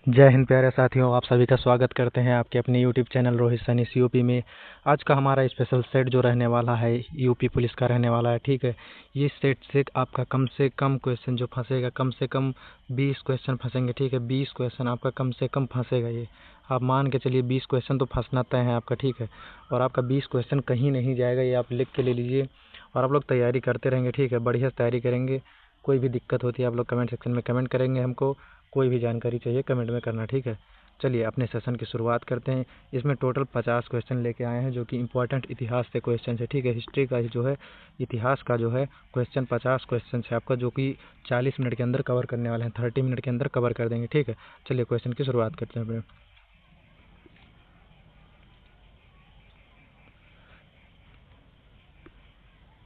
जय हिंद प्यारे साथियों, आप सभी का स्वागत करते हैं आपके अपने YouTube channel Rohit Saini COP में। आज का हमारा स्पेशल सेट जो रहने वाला है यूपी पुलिस का रहने वाला है। ठीक है, ये सेट से आपका कम से कम क्वेश्चन जो फंसेगा, कम से कम 20 क्वेश्चन फंसेंगे। ठीक है, 20 क्वेश्चन आपका कम से कम फंसेगा। ये आप मान के चलिए 20 क्वेश्चन तो फंसना तय है आपका। ठीक है, और आपका 20 क्वेश्चन कहीं नहीं जाएगा, ये आप लिख के ले लीजिए और आप लोग तैयारी करते रहेंगे। ठीक है, बढ़िया तैयारी करेंगे। कोई भी दिक्कत होती है आप लोग कमेंट सेक्शन में कमेंट करेंगे। हमको कोई भी जानकारी चाहिए कमेंट में करना। ठीक है, चलिए अपने सेशन की शुरुआत करते हैं। इसमें टोटल 50 क्वेश्चन लेके आए हैं जो कि इंपॉर्टेंट इतिहास से क्वेश्चन है। ठीक है, हिस्ट्री का जो है, इतिहास का जो है क्वेश्चन 50 क्वेश्चन है आपका, जो कि 40 मिनट के अंदर कवर करने वाले हैं। 30 मिनट के अंदर कवर कर देंगे। ठीक है, चलिए क्वेश्चन की शुरुआत करते हैं अपने।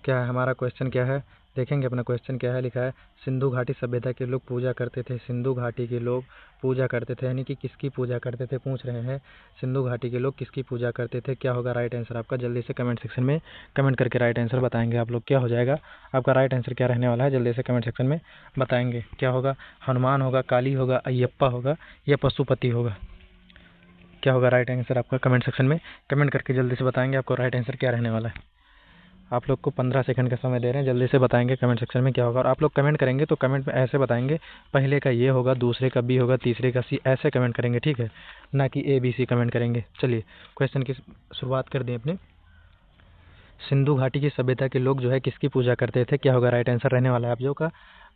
क्या है हमारा क्वेश्चन, क्या है देखेंगे अपना क्वेश्चन क्या है। लिखा है सिंधु घाटी सभ्यता के लोग पूजा करते थे। सिंधु घाटी के लोग पूजा करते थे, यानी कि किसकी पूजा करते थे पूछ रहे हैं। सिंधु घाटी के लोग किसकी पूजा करते थे। क्या होगा राइट आंसर आपका, जल्दी से कमेंट सेक्शन में कमेंट करके राइट आंसर बताएंगे आप लोग। क्या हो जाएगा आपका राइट आंसर, क्या रहने वाला है, जल्दी से कमेंट सेक्शन में बताएंगे। क्या होगा, हनुमान होगा, काली होगा, अयप्पा होगा या पशुपति होगा। क्या होगा राइट आंसर आपका, कमेंट सेक्शन में कमेंट करके जल्दी से बताएंगे आपको राइट आंसर क्या रहने वाला है। आप लोग को 15 सेकंड का समय दे रहे हैं, जल्दी से बताएंगे कमेंट सेक्शन में क्या होगा। और आप लोग कमेंट करेंगे तो कमेंट में ऐसे बताएंगे, पहले का ये होगा, दूसरे का बी होगा, तीसरे का सी, ऐसे कमेंट करेंगे। ठीक है, ना कि ए बी सी कमेंट करेंगे। चलिए क्वेश्चन की शुरुआत कर दें अपने। सिंधु घाटी की सभ्यता के लोग जो है किसकी पूजा करते थे। क्या होगा राइट आंसर रहने वाला है आप जो का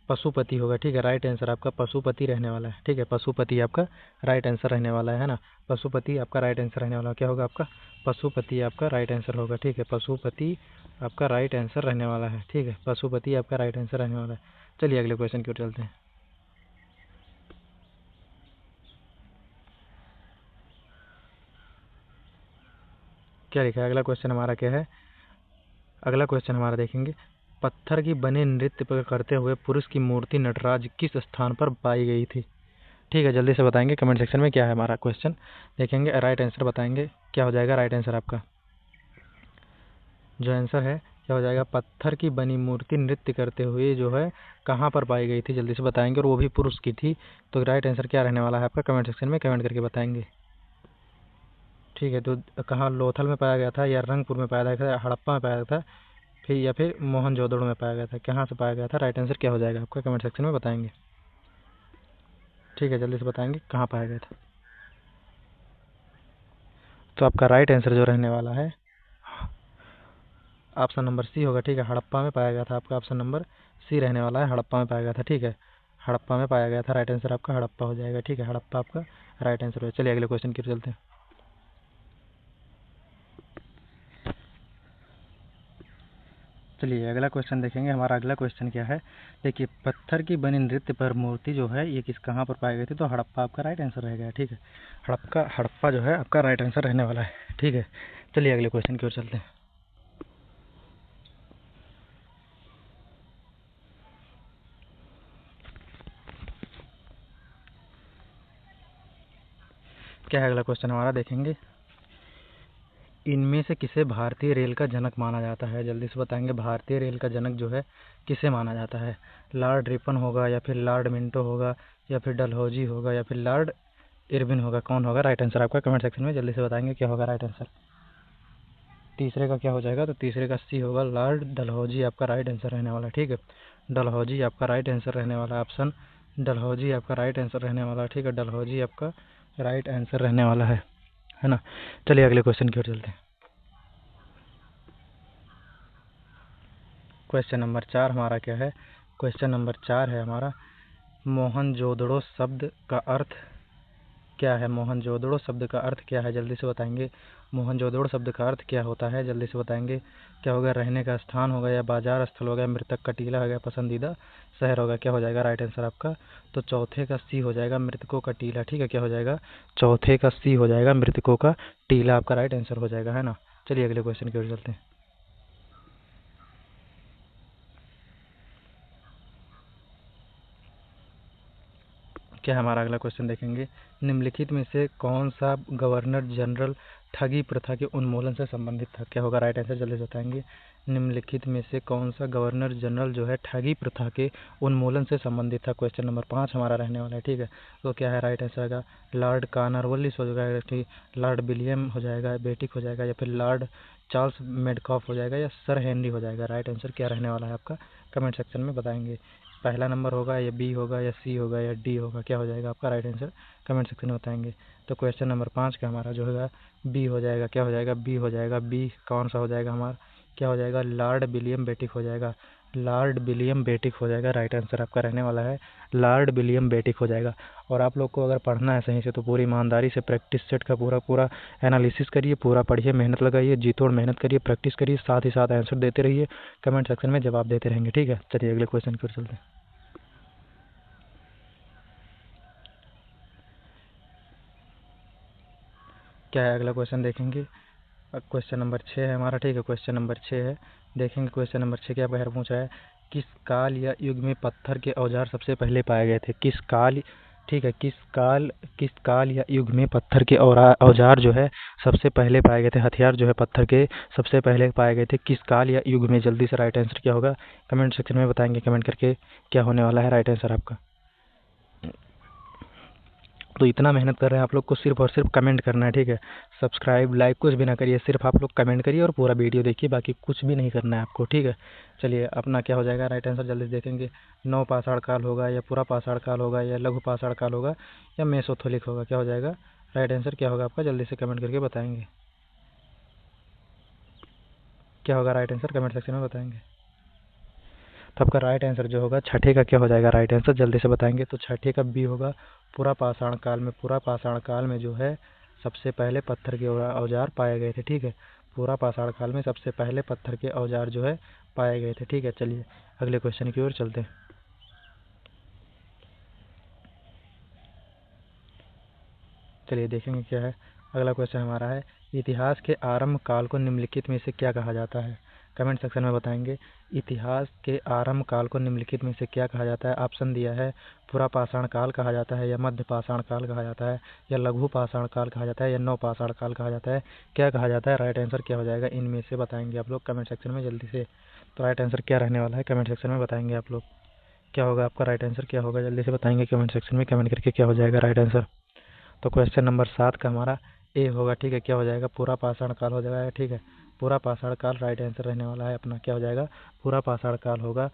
पशुपति होगा। ठीक है, राइट आंसर आपका पशुपति रहने वाला है। ठीक है, पशुपति आपका राइट आंसर रहने वाला है ना। पशुपति आपका राइट आंसर रहने वाला है। क्या होगा आपका, पशुपति आपका राइट आंसर होगा। ठीक है, पशुपति आपका राइट आंसर रहने वाला है। ठीक है, पशुपति आपका राइट आंसर रहने वाला है। चलिए अगले क्वेश्चन की ओर चलते हैं। क्या लिखा है, अगला क्वेश्चन हमारा क्या है। अगला क्वेश्चन हमारा देखेंगे, पत्थर की बने नृत्य करते हुए पुरुष की मूर्ति नटराज किस स्थान पर पाई गई थी। ठीक है, जल्दी से बताएंगे कमेंट सेक्शन में क्या है हमारा क्वेश्चन, देखेंगे राइट आंसर बताएंगे। क्या हो जाएगा राइट आंसर आपका, जो आंसर है क्या हो जाएगा, पत्थर की बनी मूर्ति नृत्य करते हुए जो है कहाँ पर पाई गई थी, जल्दी से बताएंगे, और वो भी पुरुष की थी। तो राइट आंसर क्या रहने वाला है आपका, कमेंट सेक्शन में कमेंट करके बताएंगे। ठीक है, तो कहाँ लोथल में पाया गया था, या रंगपुर में पाया गया था, या हड़प्पा में पाया गया था, फिर या फिर मोहनजोदड़ो में पाया गया था, कहाँ से पाया गया था। राइट आंसर क्या हो जाएगा आपका, कमेंट सेक्शन में बताएंगे। ठीक है, जल्दी से बताएंगे कहाँ पाया गया था। तो आपका राइट आंसर जो रहने वाला है ऑप्शन नंबर सी होगा। ठीक है, हड़प्पा में पाया गया था, आपका ऑप्शन नंबर सी रहने वाला है, हड़प्पा में पाया गया था। ठीक है, हड़प्पा में पाया गया था, राइट आंसर आपका हड़प्पा हो जाएगा। ठीक है, हड़प्पा आपका राइट आंसर हो। चलिए अगले क्वेश्चन की ओर चलते हैं। चलिए अगला क्वेश्चन देखेंगे। हमारा अगला क्वेश्चन क्या है, देखिए पत्थर की बनी नृत्य पर मूर्ति जो है ये किस कहाँ पर पाई गई थी। तो हड़प्पा आपका राइट आंसर रहेगा। ठीक है, हड़प्पा जो है आपका राइट आंसर रहने वाला है। ठीक है, चलिए अगले क्वेश्चन की ओर चलते हैं। क्या है अगला क्वेश्चन हमारा, देखेंगे इनमें से किसे भारतीय रेल का जनक माना जाता है। जल्दी से बताएंगे भारतीय रेल का जनक जो है किसे माना जाता है। लॉर्ड रिपन होगा, या फिर लॉर्ड मिंटो होगा, या फिर डलहौजी होगा, या फिर लॉर्ड इरविन होगा। कौन होगा राइट आंसर आपका, कमेंट सेक्शन में जल्दी से बताएंगे क्या होगा राइट आंसर। तीसरे का क्या हो जाएगा, तो तीसरे का सी होगा, लॉर्ड डलहौजी आपका राइट आंसर रहने वाला है। ठीक है, डलहौजी आपका राइट आंसर रहने वाला है, ऑप्शन डलहौजी आपका राइट आंसर रहने वाला है। ठीक है, डलहौजी आपका राइट आंसर रहने वाला है ना। चलिए अगले क्वेश्चन की ओर चलते हैं। क्वेश्चन नंबर 4 हमारा क्या है, क्वेश्चन नंबर 4 है हमारा, मोहनजोदड़ो शब्द का अर्थ क्या है। मोहनजोदड़ो शब्द का अर्थ क्या है, जल्दी से बताएंगे। मोहनजोदड़ो शब्द का अर्थ क्या होता है, जल्दी से बताएंगे। क्या होगा, रहने का स्थान होगा, या बाजार स्थल होगा, मृतक का टीला होगा, पसंदीदा शहर होगा। क्या हो जाएगा राइट आंसर आपका, तो चौथे का सी हो जाएगा, मृतकों का टीला। ठीक है, क्या हो जाएगा, चौथे का सी हो जाएगा, मृतकों का टीला आपका राइट आंसर हो जाएगा, है ना। चलिए अगले क्वेश्चन की ओर चलते हैं। क्या हमारा अगला क्वेश्चन देखेंगे, निम्नलिखित में से कौन सा गवर्नर जनरल ठगी प्रथा के उन्मूलन से संबंधित था। क्या होगा राइट आंसर, जल्दी से बताएंगे। निम्नलिखित में से कौन सा गवर्नर जनरल जो है ठगी प्रथा के उन्मूलन से संबंधित था। क्वेश्चन नंबर 5 हमारा रहने वाला है। ठीक है, तो क्या है राइट आंसर का लॉर्ड कॉर्नवालिस हो जाएगा, ठीक, लॉर्ड विलियम हो जाएगा, बेटिक हो जाएगा, या फिर लॉर्ड चार्ल्स मेडकॉफ हो जाएगा, या सर हेनरी हो जाएगा। राइट आंसर क्या रहने वाला है आपका कमेंट सेक्शन में बताएंगे। पहला नंबर होगा या बी होगा या सी होगा या डी होगा, क्या हो जाएगा आपका राइट आंसर कमेंट सेक्शन में बताएंगे। तो क्वेश्चन नंबर 5 का हमारा जो होगा बी हो जाएगा। क्या हो जाएगा बी हो जाएगा। बी कौन सा हो जाएगा हमारा, क्या हो जाएगा लॉर्ड विलियम बेटिक हो जाएगा। लॉर्ड विलियम बेटिक हो जाएगा। राइट आंसर आपका रहने वाला है लॉर्ड विलियम बेटिक हो जाएगा। और आप लोग को अगर पढ़ना है सही से तो पूरी ईमानदारी से प्रैक्टिस सेट का पूरा एनालिसिस करिए, पूरा पढ़िए, मेहनत लगाइए, जी तोड़ मेहनत करिए, प्रैक्टिस करिए, साथ ही साथ आंसर देते रहिए, कमेंट सेक्शन में जवाब देते रहेंगे। ठीक है, चलिए अगले क्वेश्चन की ओर चलते हैं। क्या है अगला क्वेश्चन देखेंगे। क्वेश्चन नंबर 6 है हमारा। ठीक है, क्वेश्चन नंबर 6 है, देखेंगे क्वेश्चन नंबर 6 क्या बाहर पूछा है। किस काल या युग में पत्थर के औजार सबसे पहले पाए गए थे। किस काल, ठीक है, किस काल या युग में पत्थर के औजार जो है सबसे पहले पाए गए थे, हथियार जो है पत्थर के सबसे पहले पाए गए थे किस काल या युग में। जल्दी से राइट आंसर क्या होगा कमेंट सेक्शन में बताएंगे, कमेंट करके क्या होने वाला है राइट आंसर आपका। तो इतना मेहनत कर रहे हैं आप लोग को, सिर्फ और सिर्फ कमेंट करना है। ठीक है, सब्सक्राइब लाइक कुछ भी ना करिए, सिर्फ आप लोग कमेंट करिए और पूरा वीडियो देखिए, बाकी कुछ भी नहीं करना है आपको। ठीक है, चलिए अपना क्या हो जाएगा राइट आंसर जल्दी से देखेंगे। नौ पाषाण काल होगा या पूरा पाषाण काल होगा या लघु पाषाण काल होगा या मेसोथोलिक होगा, क्या हो जाएगा राइट आंसर क्या होगा आपका जल्दी से कमेंट करके बताएंगे। क्या होगा राइट आंसर कमेंट सेक्शन में बताएंगे। तो आपका राइट आंसर जो होगा छठे का क्या हो जाएगा राइट आंसर जल्दी से बताएंगे। तो छठे का बी होगा पूरा पाषाण काल में। पूरा पाषाण काल में जो है सबसे पहले पत्थर के औजार पाए गए थे। ठीक है, पूरा पाषाण काल में सबसे पहले पत्थर के औजार जो है पाए गए थे। ठीक है, चलिए अगले क्वेश्चन की ओर चलते हैं। चलिए देखेंगे क्या है अगला क्वेश्चन हमारा है। इतिहास के आरंभ काल को निम्नलिखित में से क्या कहा जाता है। कमेंट सेक्शन में बताएंगे। इतिहास के आरंभ काल को निम्नलिखित में से क्या कहा जाता है। ऑप्शन दिया है पूरा पाषाण काल कहा जाता है, या मध्य पाषाण काल कहा जाता है, या लघु पाषाण काल कहा जाता है, या नव पाषाण काल कहा जाता है, क्या कहा जाता है। राइट आंसर क्या हो जाएगा इनमें से बताएंगे आप लोग कमेंट सेक्शन में जल्दी से। तो राइट आंसर क्या रहने वाला है कमेंट सेक्शन में बताएंगे आप लोग। क्या होगा आपका राइट आंसर क्या होगा जल्दी से बताएंगे कमेंट सेक्शन में कमेंट करके क्या हो जाएगा राइट आंसर। तो क्वेश्चन नंबर 7 का हमारा ए होगा। ठीक है, क्या हो जाएगा पूरा पाषाण काल हो जाएगा। ठीक है, पूरा पाषाण काल राइट आंसर रहने वाला है अपना। क्या हो जाएगा पूरा पाषाण काल होगा।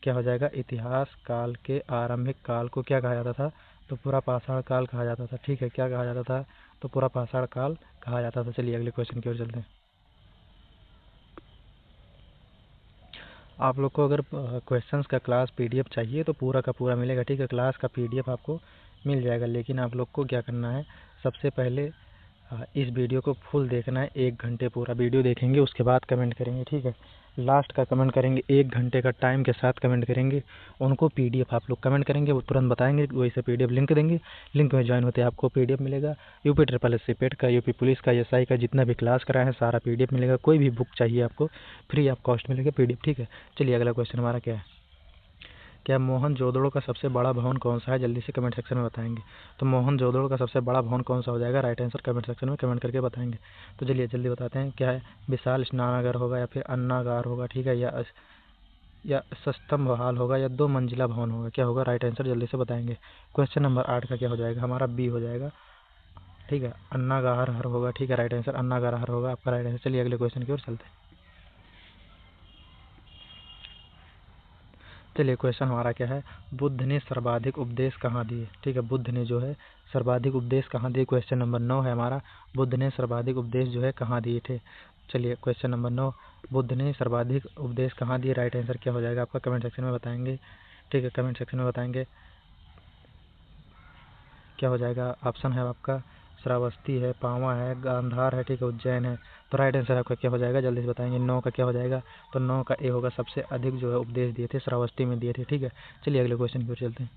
क्या हो जाएगा इतिहास काल के आरंभिक काल को क्या कहा जाता था। तो पूरा पाषाण काल कहा जाता था। ठीक है, क्या कहा जाता था तो पूरा पाषाण काल कहा जाता था। चलिए अगले क्वेश्चन की ओर चलते हैं। आप लोग को अगर क्वेश्चंस का क्लास पीडीएफ चाहिए तो पूरा का पूरा मिलेगा। ठीक है, क्लास का पीडीएफ आपको मिल जाएगा, लेकिन आप लोग को क्या करना है सबसे पहले इस वीडियो को फुल देखना है। 1 घंटे पूरा वीडियो देखेंगे, उसके बाद कमेंट करेंगे। ठीक है, लास्ट का कमेंट करेंगे 1 घंटे का टाइम के साथ कमेंट करेंगे। उनको पीडीएफ आप लोग कमेंट करेंगे वो तुरंत बताएंगे, वही से पीडीएफ लिंक देंगे। लिंक में ज्वाइन होते आपको पीडीएफ मिलेगा। यूपी ट्रिपल एस सी पेट का, यूपी पुलिस का, एसआई का जितना भी क्लास कराए हैं सारा पीडीएफ मिलेगा। कोई भी बुक चाहिए आपको फ्री ऑफ कॉस्ट मिलेगा पीडीएफ। ठीक है, चलिए अगला क्वेश्चन हमारा क्या है। क्या मोहनजोदड़ो का सबसे बड़ा भवन कौन सा है जल्दी से कमेंट सेक्शन में बताएंगे। तो मोहनजोदड़ो का सबसे बड़ा भवन कौन सा हो जाएगा राइट आंसर कमेंट सेक्शन में कमेंट करके बताएंगे। तो चलिए जल्दी बताते हैं क्या है। विशाल स्नानागार होगा या फिर अन्नागार होगा। ठीक है, या सस्तंभ हाल होगा या 2 मंजिला भवन होगा, क्या होगा राइट आंसर जल्दी से बताएंगे। क्वेश्चन नंबर 8 का क्या हो जाएगा हमारा बी हो जाएगा। ठीक है, अन्नागार हर होगा। ठीक है, राइट आंसर अन्नागार हर होगा आपका राइट आंसर। चलिए अगले क्वेश्चन की ओर चलते हैं। चलिए क्वेश्चन हमारा क्या है। बुद्ध ने सर्वाधिक उपदेश कहाँ दिए। ठीक है, बुद्ध ने जो है सर्वाधिक उपदेश कहाँ दिए। क्वेश्चन नंबर 9 है हमारा। बुद्ध ने सर्वाधिक उपदेश जो है कहाँ दिए थे। चलिए क्वेश्चन नंबर 9 बुद्ध ने सर्वाधिक उपदेश कहाँ दिए राइट आंसर क्या हो जाएगा आपका कमेंट सेक्शन में बताएंगे। ठीक है, कमेंट सेक्शन में बताएंगे क्या हो जाएगा। ऑप्शन है आपका श्रावस्ती है, पावा है, गांधार है, ठीक है, उज्जैन है। तो राइट आंसर आपका क्या हो जाएगा जल्दी से बताएंगे। 9 का क्या हो जाएगा तो 9 का ए होगा। सबसे अधिक जो है उपदेश दिए थे श्रावस्ती में दिए थे। ठीक है, चलिए अगले क्वेश्चन की ओर चलते हैं।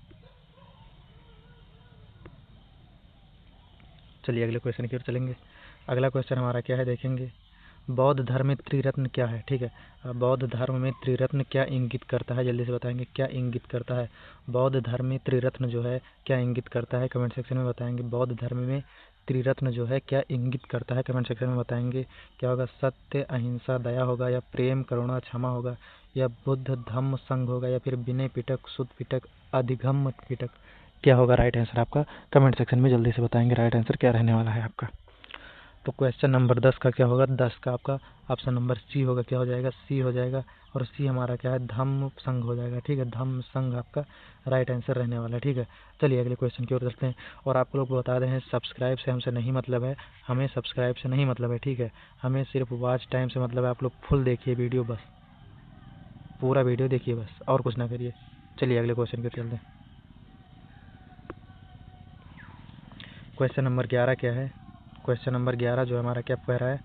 चलिए अगले क्वेश्चन की ओर चलेंगे। अगला क्वेश्चन हमारा क्या है देखेंगे। बौद्ध धर्म में त्रिरत्न क्या है। ठीक है, बौद्ध धर्म में त्रिरत्न क्या इंगित करता है जल्दी से बताएंगे क्या इंगित करता है। बौद्ध धर्म में त्रिरत्न जो है क्या इंगित करता है कमेंट सेक्शन में बताएंगे। बौद्ध धर्म में त्रिरत्न जो है क्या इंगित करता है, कमेंट सेक्शन में बताएंगे। क्या होगा, सत्य, अहिंसा, दया होगा, या प्रेम, करुणा, क्षमा होगा, या बुद्ध, धम्म, संघ होगा, या फिर विनय पिटक, सुत पिटक, अधिगम पिटक। क्या होगा राइट आंसर आपका, कमेंट सेक्शन में जल्दी से बताएंगे राइट आंसर क्या रहने वाला है आपका। तो क्वेश्चन नंबर 10 का क्या होगा, 10 का आपका ऑप्शन नंबर सी होगा। क्या हो जाएगा, सी हो जाएगा। और सी हमारा क्या है, धम्म संघ हो जाएगा। ठीक है, धम्म संघ आपका राइट आंसर रहने वाला है। ठीक है, चलिए अगले क्वेश्चन की ओर चलते हैं। और आप लोग को बता दें, सब्सक्राइब से हमसे नहीं मतलब है, हमें सब्सक्राइब से नहीं मतलब है। ठीक है, हमें सिर्फ वॉच टाइम से मतलब है। आप लोग फुल देखिए वीडियो, बस पूरा वीडियो देखिए बस, और कुछ ना करिए। चलिए अगले क्वेश्चन की ओर चलते हैं। क्वेश्चन नंबर 11 क्या है, क्वेश्चन नंबर 11 जो हमारा क्या कह रहा है,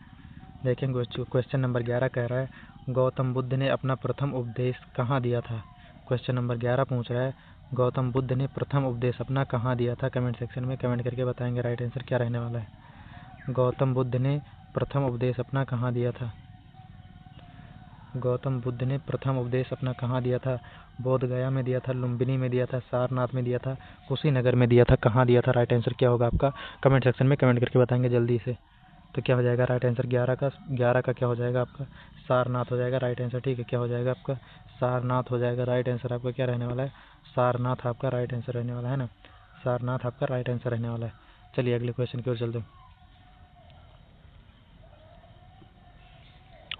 देखेंगे। क्वेश्चन नंबर 11 कह रहा है, गौतम बुद्ध ने अपना प्रथम उपदेश कहाँ दिया था। क्वेश्चन नंबर 11 पूछ रहा है, गौतम बुद्ध ने प्रथम उपदेश अपना कहाँ दिया था। कमेंट सेक्शन में कमेंट करके बताएंगे राइट आंसर क्या रहने वाला है। गौतम बुद्ध ने प्रथम उपदेश अपना कहाँ दिया था। गौतम बुद्ध ने प्रथम उपदेश अपना कहाँ दिया था। बोध गया में दिया था, लुम्बिनी में दिया था, सारनाथ में दिया था, कुशीनगर में दिया था, कहाँ दिया था। राइट आंसर क्या होगा आपका, कमेंट सेक्शन में कमेंट करके बताएंगे जल्दी से। तो क्या हो जाएगा राइट आंसर 11 का क्या हो जाएगा आपका, सारनाथ हो जाएगा राइट आंसर। ठीक है, क्या हो जाएगा आपका, सारनाथ हो जाएगा राइट आंसर आपका। क्या रहने वाला है, सारनाथ आपका राइट आंसर रहने वाला है ना, सारनाथ आपका राइट आंसर रहने वाला है। चलिए अगले क्वेश्चन की ओर चलते हैं।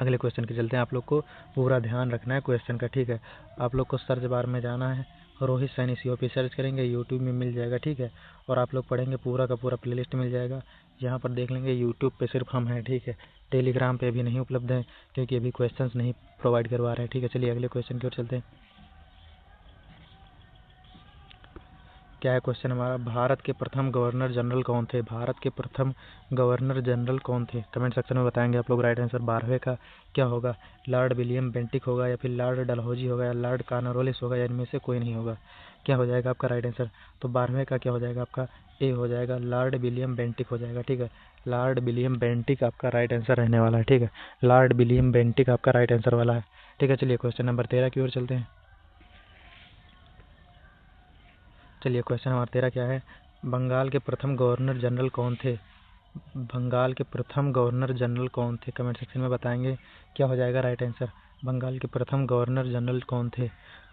अगले क्वेश्चन के चलते हैं। आप लोग को पूरा ध्यान रखना है क्वेश्चन का। ठीक है, आप लोग को सर्च बार में जाना है, रोहित सैनी COP सर्च करेंगे, यूट्यूब में मिल जाएगा। ठीक है, और आप लोग पढ़ेंगे पूरा का पूरा प्लेलिस्ट मिल जाएगा। यहाँ पर देख लेंगे, यूट्यूब पे सिर्फ हम हैं। ठीक है, टेलीग्राम पे अभी नहीं उपलब्ध है, क्योंकि अभी क्वेश्चंस नहीं प्रोवाइड करवा रहे हैं। ठीक है, चलिए अगले क्वेश्चन की ओर चलते हैं। क्या है क्वेश्चन हमारा, भारत के प्रथम गवर्नर जनरल कौन थे। भारत के प्रथम गवर्नर जनरल कौन थे, कमेंट सेक्शन में बताएंगे आप लोग राइट आंसर। 12वें का क्या होगा, लॉर्ड विलियम बेंटिक होगा, या फिर लॉर्ड डलहौजी होगा, या लॉर्ड कॉर्नवालिस होगा, या इनमें से कोई नहीं होगा। क्या हो जाएगा आपका राइट आंसर। तो 12वें का क्या हो जाएगा आपका, ए हो जाएगा, लॉर्ड विलियम बेंटिक हो जाएगा। ठीक है, लॉर्ड विलियम बेंटिक आपका राइट आंसर रहने वाला है। ठीक है, लॉर्ड विलियम बेंटिक आपका राइट आंसर वाला है। ठीक है, चलिए क्वेश्चन नंबर 13 की ओर चलते हैं। चलिए क्वेश्चन नंबर 13 क्या है, बंगाल के प्रथम गवर्नर जनरल कौन थे। बंगाल के प्रथम गवर्नर जनरल कौन थे, कमेंट सेक्शन में बताएंगे क्या हो जाएगा राइट आंसर। बंगाल के प्रथम गवर्नर जनरल कौन थे।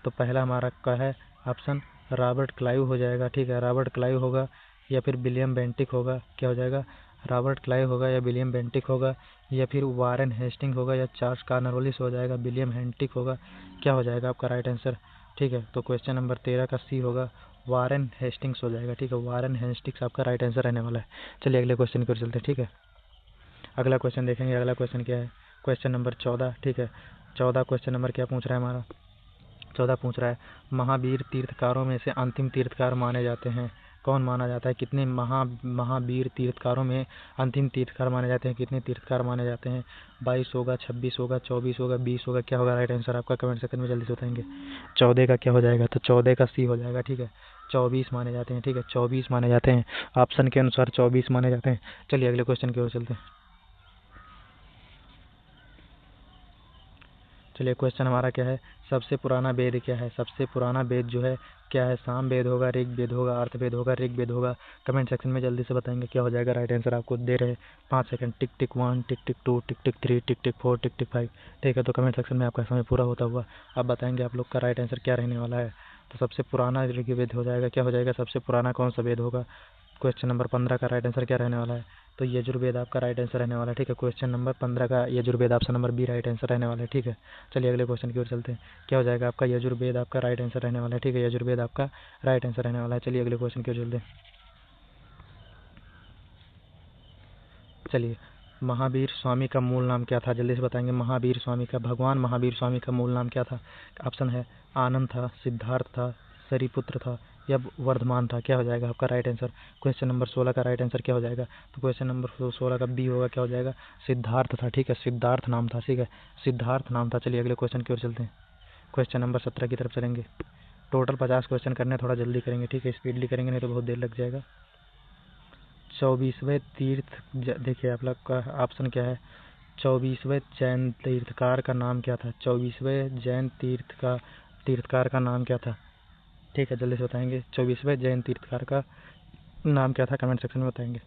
तो पहला हमारा क्या है ऑप्शन, रॉबर्ट क्लाइव हो जाएगा। ठीक है, रॉबर्ट क्लाइव होगा, या फिर विलियम बेंटिक होगा। क्या हो जाएगा, रॉबर्ट क्लाइव होगा, या विलियम बेंटिक होगा, या फिर वारेन हेस्टिंग होगा, या चार्ल्स कॉर्नवालिस हो जाएगा, विलियम हेंटिक होगा। क्या हो जाएगा आपका राइट आंसर। ठीक है, तो क्वेश्चन नंबर 13 का सी होगा, वारेन हेस्टिंग्स हो जाएगा। ठीक है, वारेन हेस्टिंग्स आपका राइट आंसर रहने वाला है। चलिए अगले क्वेश्चन की ओर चलते हैं। ठीक है, अगला क्वेश्चन देखेंगे। अगला क्वेश्चन क्या है, क्वेश्चन नंबर 14। ठीक है, 14 क्वेश्चन नंबर क्या पूछ रहा है हमारा, 14 पूछ रहा है, महावीर तीर्थकारों में से अंतिम तीर्थकार माने जाते हैं। कौन माना जाता है, कितने महावीर तीर्थकारों में अंतिम तीर्थकार माने जाते हैं, कितने तीर्थकार माने जाते हैं। 22 होगा, 26 होगा, 24 होगा, 20 होगा। क्या होगा राइट आंसर आपका, कमेंट सेक्शन में जल्दी से बताएंगे। 14 का क्या हो जाएगा, तो 14 का सी हो जाएगा। ठीक है, 24 माने जाते हैं। ठीक है, 24 माने जाते हैं, ऑप्शन के अनुसार 24 माने जाते हैं। चलिए अगले क्वेश्चन की ओर चलते हैं। चलिए क्वेश्चन हमारा क्या है, सबसे पुराना वेद क्या है। सबसे पुराना वेद जो है क्या है, साम वेद होगा, ऋग वेद होगा, अर्थवेद होगा, ऋग वेद होगा। कमेंट सेक्शन में जल्दी से बताएंगे क्या हो जाएगा राइट आंसर। आपको दे रहे 5 सेकंड, टिक टिक 1, टिक टिक 2, टिक टिक 3, टिक टिक 4, टिक टिक 5। ठीक है, तो कमेंट सेक्शन में आपका समय पूरा होता हुआ आप बताएंगे आप लोग का राइट आंसर क्या रहने वाला है। तो सबसे पुराना ऋग्वेद हो जाएगा। क्या हो जाएगा, सबसे पुराना कौन सा वेद होगा। क्वेश्चन नंबर 15 का राइट आंसर क्या रहने वाला है, तो यजुर्वेद आपका राइट आंसर रहने वाला है। ठीक है, क्वेश्चन नंबर 15 का Yajurveda option number B right answer रहने वाला है। ठीक है, चलिए अगले क्वेश्चन की ओर चलते हैं। क्या हो जाएगा आपका, यजुर्वेद आपका राइट आंसर रहने वाला है। ठीक है, यजुर्वेद आपका राइट आंसर रहने वाला है। चलिए अगले क्वेश्चन की ओर चलते हैं। चलिए, महावीर स्वामी का मूल नाम क्या था, जल्दी से बताएंगे। महावीर स्वामी का, भगवान महावीर स्वामी का मूल नाम क्या था। ऑप्शन है आनंद था, सिद्धार्थ था, सरिपुत्र था, या वर्धमान था। क्या हो जाएगा आपका राइट आंसर। क्वेश्चन नंबर 16 का राइट आंसर क्या हो जाएगा, तो क्वेश्चन नंबर 16 का बी होगा। क्या हो जाएगा, सिद्धार्थ था। ठीक है, सिद्धार्थ नाम था। ठीक है, सिद्धार्थ नाम था। चलिए अगले क्वेश्चन की ओर चलते हैं। क्वेश्चन नंबर 17 की तरफ चलेंगे। टोटल 50 क्वेश्चन करने, थोड़ा जल्दी करेंगे। ठीक है, स्पीडली करेंगे नहीं तो बहुत देर लग जाएगा। 24वें तीर्थ, देखिए आप लोग का ऑप्शन क्या है, 24वें जैन तीर्थकार का नाम क्या था। 24वें जैन तीर्थकार का नाम क्या था। ठीक है, जल्दी से बताएंगे 24वें जैन तीर्थकार का नाम क्या था, कमेंट सेक्शन में बताएंगे।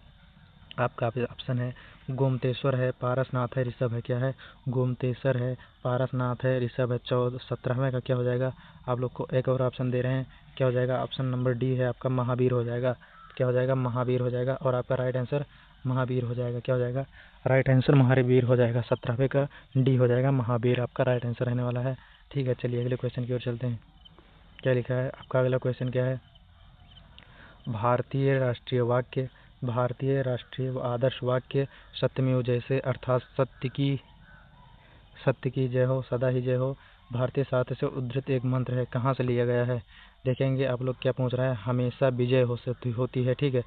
आपका ऑप्शन है गोमतेश्वर है, पारसनाथ है, ऋषभ है। क्या है? गोमतेश्वर है, पारसनाथ है, ऋषभ है। 17वें का क्या हो जाएगा? आप लोग को एक और ऑप्शन दे रहे हैं, क्या हो जाएगा? ऑप्शन नंबर डी है आपका, महावीर हो जाएगा। क्या हो जाएगा? महावीर हो जाएगा। और आपका राइट आंसर महावीर हो जाएगा। क्या हो जाएगा? राइट आंसर महावीर हो जाएगा। 17वें का डी हो जाएगा, महावीर आपका राइट आंसर रहने वाला है। ठीक है, चलिए अगले क्वेश्चन की ओर चलते हैं। क्या लिखा है आपका? अगला क्वेश्चन क्या है? भारतीय राष्ट्रीय वाक्य, भारतीय राष्ट्रीय आदर्श वाक्य सत्यमेव जयते अर्थात सत्य की जय हो, सदा ही जय हो, भारतीय साहित्य से उद्धृत एक मंत्र है, कहाँ से लिया गया है? देखेंगे आप लोग क्या पूछ रहा है, हमेशा विजय होती है। ठीक है,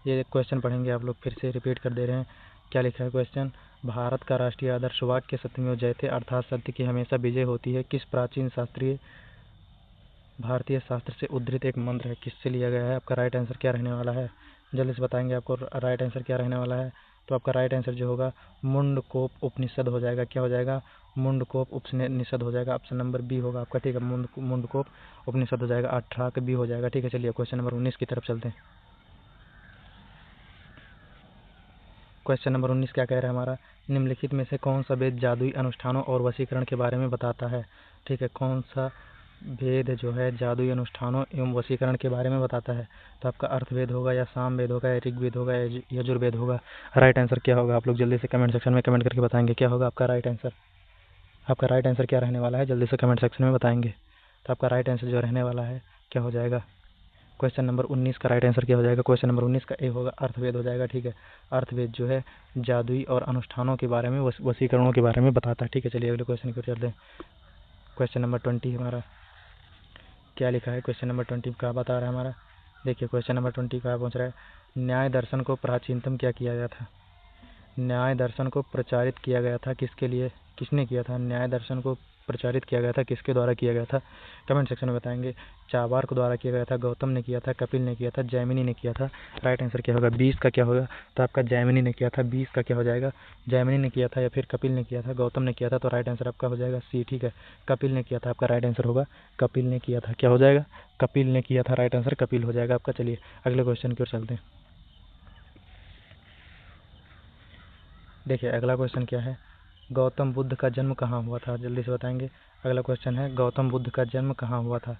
ये क्वेश्चन पढ़ेंगे आप लोग, फिर से रिपीट कर दे रहे हैं। क्या लिखा है क्वेश्चन? भारत का राष्ट्रीय आदर्श वाक्य सत्यमेव जयते अर्थात सत्य की हमेशा विजय होती है, किस प्राचीन शास्त्रीय भारतीय शास्त्र से उद्धृत एक मंत्र है, किससे लिया गया है? आपका राइट आंसर क्या रहने वाला है? जल्दी से बताएंगे आपको राइट आंसर क्या रहने वाला है। तो आपका राइट आंसर जो होगा मुंडकोप उपनिषद हो जाएगा। क्या हो जाएगा? मुंडकोप उपनिषद हो जाएगा। ऑप्शन नंबर बी होगा आपका। ठीक है, मुंडकोप उपनिषद हो जाएगा। 18 का बी हो जाएगा। ठीक है, चलिए क्वेश्चन नंबर 19 की तरफ चलते हैं। क्वेश्चन नंबर 19 क्या कह रहा है हमारा? निम्नलिखित में से कौन सा वेद जादुई अनुष्ठानों और वशीकरण के बारे में बताता है? ठीक है, कौन सा वेद जो है जादुई अनुष्ठानों एवं वशीकरण के बारे में बताता है? तो आपका अर्थवेद होगा या सामवेद होगा या ऋग्वेद होगा या यजुर्वेद होगा? राइट आंसर क्या होगा? आप लोग जल्दी से कमेंट सेक्शन में कमेंट करके बताएंगे क्या होगा आपका राइट आंसर। आपका राइट आंसर क्या रहने वाला है? जल्दी से कमेंट सेक्शन में बताएंगे। तो आपका राइट आंसर जो रहने वाला है क्या हो जाएगा? क्वेश्चन नंबर 19 का राइट आंसर क्या हो जाएगा? क्वेश्चन नंबर 19 का ए होगा, अर्थवेद हो जाएगा। ठीक है, अर्थवेद जो है जादुई और अनुष्ठानों के बारे में, वशीकरणों के बारे में बताता है। ठीक है, चलिए अगले क्वेश्चन की ओर चलते हैं। क्वेश्चन नंबर 20 हमारा क्या लिखा है? क्वेश्चन नंबर 20 क्या बता रहा है हमारा? देखिए क्वेश्चन नंबर 20 कहाँ पहुँच रहा है? न्याय दर्शन को प्राचीनतम क्या किया गया था? न्याय दर्शन को प्रचारित किया गया था किसके लिए? किसने किया था? न्याय दर्शन को प्रचारित किया गया था किसके द्वारा किया गया था? कमेंट सेक्शन में बताएंगे। चाबार के द्वारा किया गया था, गौतम ने किया था, कपिल ने किया था, जैमिनी ने किया था। राइट आंसर क्या होगा? 20 का क्या होगा? तो आपका जैमिनी ने किया था। 20 का क्या हो जाएगा? जैमिनी ने किया था या फिर कपिल ने किया था, गौतम ने किया था। तो राइट आंसर आपका हो जाएगा सी। ठीक है, कपिल ने किया था। आपका राइट आंसर होगा कपिल ने किया था। क्या हो जाएगा? कपिल ने किया था। राइट आंसर कपिल हो जाएगा आपका। चलिए अगले क्वेश्चन की ओर चलते हैं। देखिए अगला क्वेश्चन क्या है? गौतम बुद्ध का जन्म कहाँ हुआ था? जल्दी से बताएंगे। अगला क्वेश्चन है गौतम बुद्ध का जन्म कहाँ हुआ था?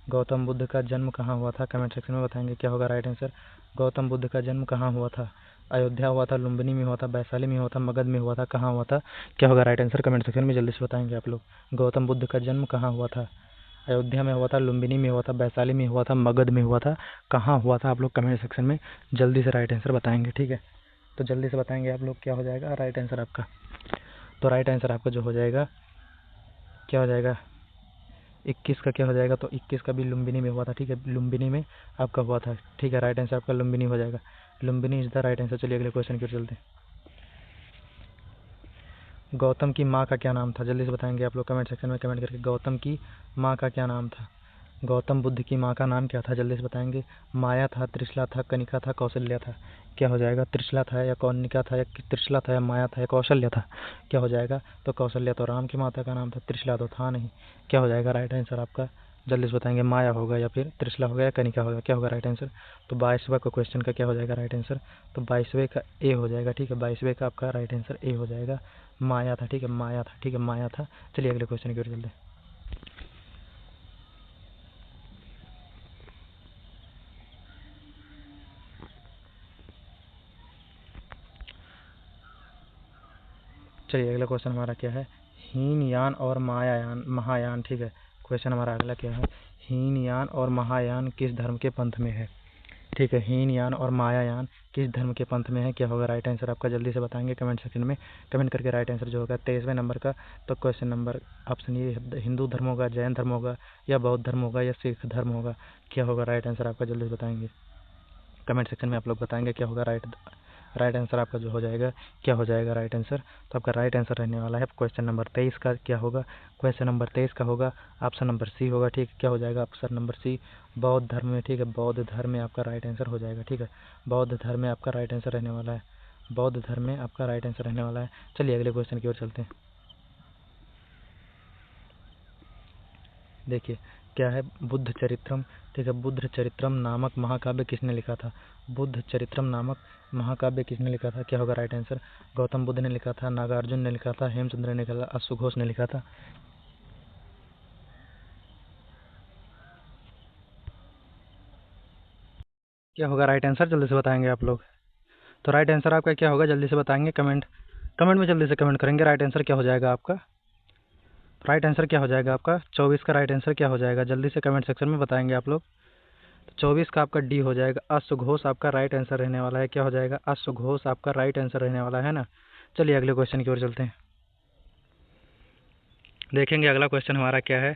गौतम बुद्ध का जन्म कहाँ हुआ था? कमेंट सेक्शन में बताएंगे क्या होगा राइट आंसर। गौतम बुद्ध का जन्म कहाँ हुआ था? अयोध्या हुआ था, लुम्बिनी में हुआ था, वैशाली में हुआ था, मगध में हुआ था, कहाँ हुआ था? क्या होगा राइट आंसर? कमेंट सेक्शन में जल्दी से बताएंगे आप लोग। गौतम बुद्ध का जन्म कहाँ हुआ था? अयोध्या में हुआ था, लुम्बिनी में हुआ था, वैशाली में हुआ था, मगध में हुआ था, कहाँ हुआ था? आप लोग कमेंट सेक्शन में जल्दी से राइट आंसर बताएंगे। ठीक है, तो जल्दी से बताएंगे आप लोग क्या हो जाएगा राइट आंसर आपका। तो राइट आंसर आपका जो हो जाएगा क्या हो जाएगा? 21 का क्या हो जाएगा? तो 21 का भी लुम्बिनी में हुआ था। ठीक है, लुम्बिनी में आपका हुआ था। ठीक है, राइट आंसर आपका लुम्बिनी हो जाएगा। Lumbini is the right answer. चलिए अगले क्वेश्चन की ओर चलते हैं। गौतम की माँ का क्या नाम था? जल्दी से बताएंगे आप लोग कमेंट सेक्शन में कमेंट करके। गौतम की माँ का क्या नाम था? गौतम बुद्ध की माँ का नाम क्या था? जल्दी से बताएंगे। माया था, त्रिशला था, कनिका था, कौशल्या था? क्या हो जाएगा? त्रिशला था या कनिका था या त्रिशला था या माया था या कौशल्या था? क्या हो जाएगा? तो कौशल्या तो राम की माता का नाम था, त्रिशला तो था नहीं। क्या हो जाएगा राइट आंसर आपका? जल्दी से बताएंगे। माया होगा या फिर त्रिशला होगा या कनिका होगा? क्या होगा राइट आंसर? तो 22वें का क्वेश्चन का क्या हो जाएगा राइट आंसर? तो 22वें का ए हो जाएगा। ठीक है, 22वें का आपका राइट आंसर ए हो जाएगा। माया था। ठीक है, माया था। ठीक है, माया था। चलिए अगले क्वेश्चन की ओर चलते हैं। चलिए अगला क्वेश्चन हमारा क्या है? हीनयान और महायान। ठीक है, क्वेश्चन हमारा अगला क्या है? हीनयान और महायान किस धर्म के पंथ में है? ठीक है, हीनयान और महायान किस धर्म के पंथ में है? क्या होगा राइट आंसर आपका? जल्दी से बताएंगे कमेंट सेक्शन में कमेंट करके। राइट आंसर जो होगा 23वें नंबर का, तो क्वेश्चन नंबर ऑप्शन ये हिंदू धर्म होगा, जैन धर्म होगा या बौद्ध धर्म होगा या सिख धर्म होगा? क्या होगा राइट आंसर आपका? जल्दी से बताएंगे कमेंट सेक्शन में आप लोग बताएंगे क्या होगा राइट आंसर आपका जो हो जाएगा। क्या हो जाएगा राइट आंसर? तो आपका राइट आंसर रहने वाला है क्वेश्चन नंबर 23 का। क्या होगा? क्वेश्चन नंबर 23 का होगा ऑप्शन नंबर सी होगा। ठीक है, क्या हो जाएगा ऑप्शन नंबर सी? बौद्ध धर्म में। ठीक है, बौद्ध धर्म में आपका राइट आंसर हो जाएगा। ठीक है, बौद्ध धर्म में आपका राइट आंसर रहने वाला है। बौद्ध धर्म में आपका राइट आंसर रहने वाला है। चलिए अगले क्वेश्चन की ओर चलते हैं। देखिए क्या है? बुद्ध चरित्रम। ठीक है, बुद्ध चरित्रम नामक महाकाव्य किसने लिखा था? बुद्ध चरित्रम नामक महाकाव्य किसने लिखा था? क्या होगा राइट आंसर? गौतम बुद्ध ने लिखा था, नागार्जुन ने लिखा था, हेमचंद्र ने लिखा था, अश्वघोष ने लिखा था। क्या होगा राइट आंसर? जल्दी से बताएंगे आप लोग। तो राइट आंसर आपका क्या होगा? जल्दी से बताएंगे। कमेंट में जल्दी से कमेंट करेंगे। राइट आंसर क्या हो जाएगा आपका? राइट आंसर क्या हो जाएगा आपका? 24 का राइट आंसर क्या हो जाएगा? जल्दी से कमेंट सेक्शन में बताएंगे आप लोग। तो 24 का आपका डी हो जाएगा। अश्वघोष आपका राइट आंसर रहने वाला है। क्या हो जाएगा? अश्वघोष आपका राइट आंसर रहने वाला है ना। चलिए अगले क्वेश्चन की ओर चलते हैं। देखेंगे अगला क्वेश्चन हमारा क्या है।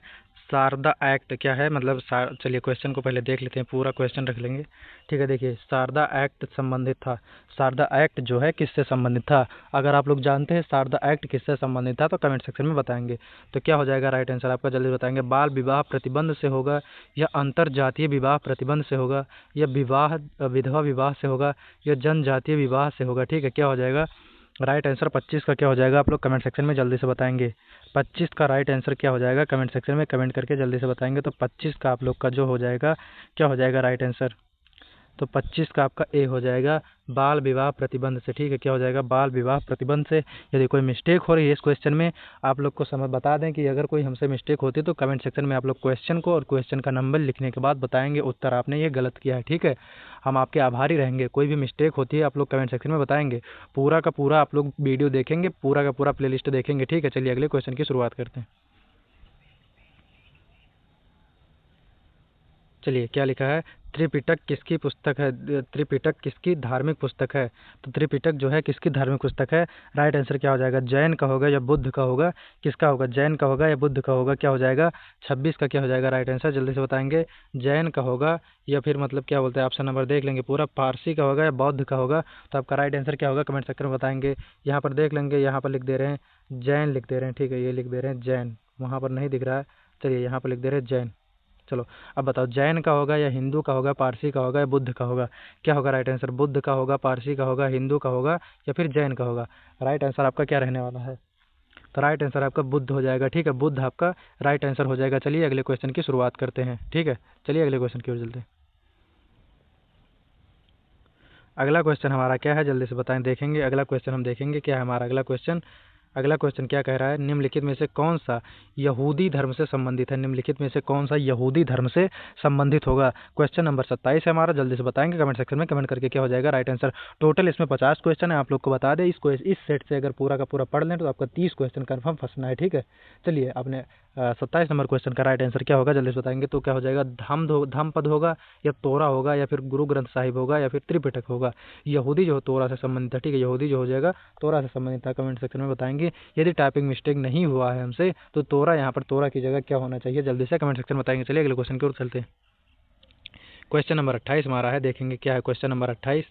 शारदा एक्ट क्या है? मतलब चलिए क्वेश्चन को पहले देख लेते हैं, पूरा क्वेश्चन रख लेंगे। ठीक है, देखिए शारदा एक्ट संबंधित था। शारदा एक्ट जो है किससे संबंधित था? अगर आप लोग जानते हैं शारदा एक्ट किससे संबंधित था तो कमेंट सेक्शन में बताएंगे। तो क्या हो जाएगा राइट आंसर आपका? जल्दी बताएंगे। बाल विवाह प्रतिबंध से होगा, या अंतर जातीय विवाह प्रतिबंध से होगा, या विधवा विवाह से होगा, या जनजातीय विवाह से होगा। ठीक है, क्या हो जाएगा राइट आंसर? 25 का क्या हो जाएगा? आप लोग कमेंट सेक्शन में जल्दी से बताएंगे। 25 का राइट आंसर क्या हो जाएगा? कमेंट सेक्शन में कमेंट करके जल्दी से बताएंगे। तो 25 का आप लोग का जो हो जाएगा, क्या हो जाएगा राइट आंसर? तो 25 का आपका ए हो जाएगा, बाल विवाह प्रतिबंध से। ठीक है, क्या हो जाएगा? बाल विवाह प्रतिबंध से। यदि कोई मिस्टेक हो रही है इस क्वेश्चन में, आप लोग को समझ बता दें कि अगर कोई हमसे मिस्टेक होती है तो कमेंट सेक्शन में आप लोग क्वेश्चन को और क्वेश्चन का नंबर लिखने के बाद बताएंगे उत्तर आपने ये गलत किया है। ठीक है, हम आपके आभारी रहेंगे। कोई भी मिस्टेक होती है आप लोग कमेंट सेक्शन में बताएंगे। पूरा का पूरा आप लोग वीडियो देखेंगे, पूरा का पूरा प्लेलिस्ट देखेंगे। ठीक है, चलिए अगले क्वेश्चन की शुरुआत करते हैं। चलिए क्या लिखा है? त्रिपिटक किसकी पुस्तक है? त्रिपिटक किसकी धार्मिक पुस्तक है? तो त्रिपिटक जो है किसकी धार्मिक पुस्तक है? राइट आंसर क्या हो जाएगा? जैन का होगा या बुद्ध का होगा? किसका होगा? जैन का होगा या बुद्ध का होगा? क्या हो जाएगा? 26 का क्या हो जाएगा राइट आंसर? जल्दी से बताएंगे। जैन का होगा, या फिर मतलब क्या बोलते हैं, ऑप्शन नंबर देख लेंगे पूरा। पारसी का होगा या बौद्ध का होगा? तो आपका राइट आंसर क्या होगा? कमेंट सेक्शन में बताएंगे। यहाँ पर देख लेंगे, यहाँ पर लिख दे रहे हैं जैन, लिख दे रहे हैं। ठीक है, ये लिख दे रहे हैं जैन, वहाँ पर नहीं दिख रहा है। चलिए यहाँ पर लिख दे रहे हैं जैन। चलो अब बताओ, जैन का होगा या हिंदू का होगा, पारसी का होगा या बुद्ध का होगा? क्या होगा राइट आंसर? बुद्ध का होगा, पारसी का होगा, हिंदू का होगा, या फिर जैन का होगा? राइट आंसर आपका क्या रहने वाला है? तो राइट आंसर आपका बुद्ध हो जाएगा। ठीक है, बुद्ध आपका राइट आंसर हो जाएगा। चलिए अगले क्वेश्चन की शुरुआत करते हैं। ठीक है, चलिए अगले क्वेश्चन की ओर चलते हैं। अगला क्वेश्चन हमारा क्या है? जल्दी से बताएं, देखेंगे अगला क्वेश्चन। हम देखेंगे क्या है हमारा अगला क्वेश्चन। अगला क्वेश्चन क्या कह रहा है? निम्नलिखित में से कौन सा यहूदी धर्म से संबंधित है? निम्नलिखित में से कौन सा यहूदी धर्म से संबंधित होगा? क्वेश्चन नंबर 27 है हमारा। जल्दी से बताएंगे कमेंट सेक्शन में कमेंट करके। क्या हो जाएगा राइट आंसर? टोटल इसमें 50 क्वेश्चन है। आप लोग को बता दें, इस सेट से अगर पूरा का पूरा पढ़ लें तो आपका 30 क्वेश्चन कन्फर्म फंसना है। ठीक है, चलिए आपने 27 नंबर क्वेश्चन का राइट आंसर क्या होगा? जल्दी से बताएंगे। तो क्या हो जाएगा? धम्मपद होगा, या तोरा होगा, या फिर गुरु ग्रंथ साहिब होगा, या फिर त्रिपिटक होगा? यहूदी जो तोरा से संबंधित है। ठीक है, यहूदी जो हो जाएगा तोरा से संबंधित है। कमेंट सेक्शन में बताएंगे। यदि टाइपिंग मिस्टेक नहीं हुआ है हमसे तो तोरा, यहाँ पर तोरा की जगह क्या होना चाहिए? जल्दी से कमेंट सेक्शन में बताएंगे। चलिए अगले क्वेश्चन की ओर चलते हैं। क्वेश्चन नंबर 28 हमारा है। देखेंगे क्या है क्वेश्चन नंबर 28।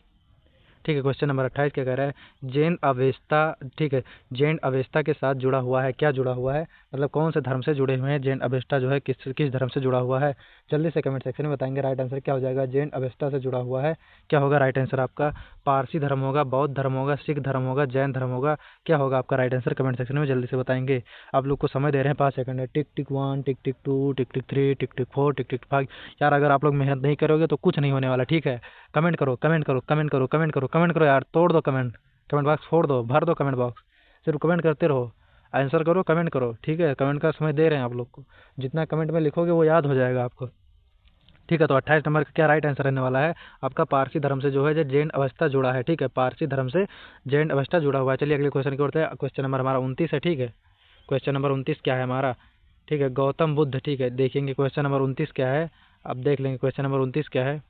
ठीक है, क्वेश्चन नंबर 28 क्या कह रहा है? जैन अवेस्ता। ठीक है, जैन अवेस्ता के साथ जुड़ा हुआ है। क्या जुड़ा हुआ है? मतलब कौन से धर्म से जुड़े हुए हैं? जैन अवेस्ता जो है किस धर्म से जुड़ा हुआ है? जल्दी से कमेंट सेक्शन में बताएंगे। राइट आंसर क्या हो जाएगा? जैन अवेस्ता से जुड़ा हुआ है। क्या होगा राइट आंसर आपका? पारसी धर्म होगा, बौद्ध धर्म होगा, सिख धर्म होगा, जैन धर्म होगा? क्या होगा आपका राइट आंसर? कमेंट सेक्शन में जल्दी से बताएंगे। आप लोग को समय दे रहे हैं 5 सेकंड है। टिक टिक 1, टिक टिक 2, टिक टिक 3, टिक टिक 4, टिक टिक 5। यार अगर आप लोग मेहनत नहीं करोगे तो कुछ नहीं होने वाला। ठीक है, कमेंट करो, कमेंट करो, कमेंट करो, कमेंट करो, कमेंट करो यार, तोड़ दो कमेंट बॉक्स, फोड़ दो, भर दो कमेंट बॉक्स। सिर्फ कमेंट करते रहो, आंसर करो, कमेंट करो। ठीक है, कमेंट का समय दे रहे हैं आप लोग को। जितना कमेंट में लिखोगे वो याद हो जाएगा आपको। ठीक है, तो 28 नंबर का क्या राइट आंसर रहने वाला है आपका? पारसी धर्म से जो है जैन अवस्था जुड़ा है। ठीक है, पारसी धर्म से जैन अवस्था जुड़ा हुआ है। चलिए अगले क्वेश्चन की ओर है। क्वेश्चन नंबर हमारा 29 है। ठीक है, क्वेश्चन नंबर 29 क्या है हमारा? ठीक है, गौतम बुद्ध। ठीक है, देखेंगे क्वेश्चन नंबर 29 क्या है। अब देख लेंगे क्वेश्चन नंबर 29 क्या है।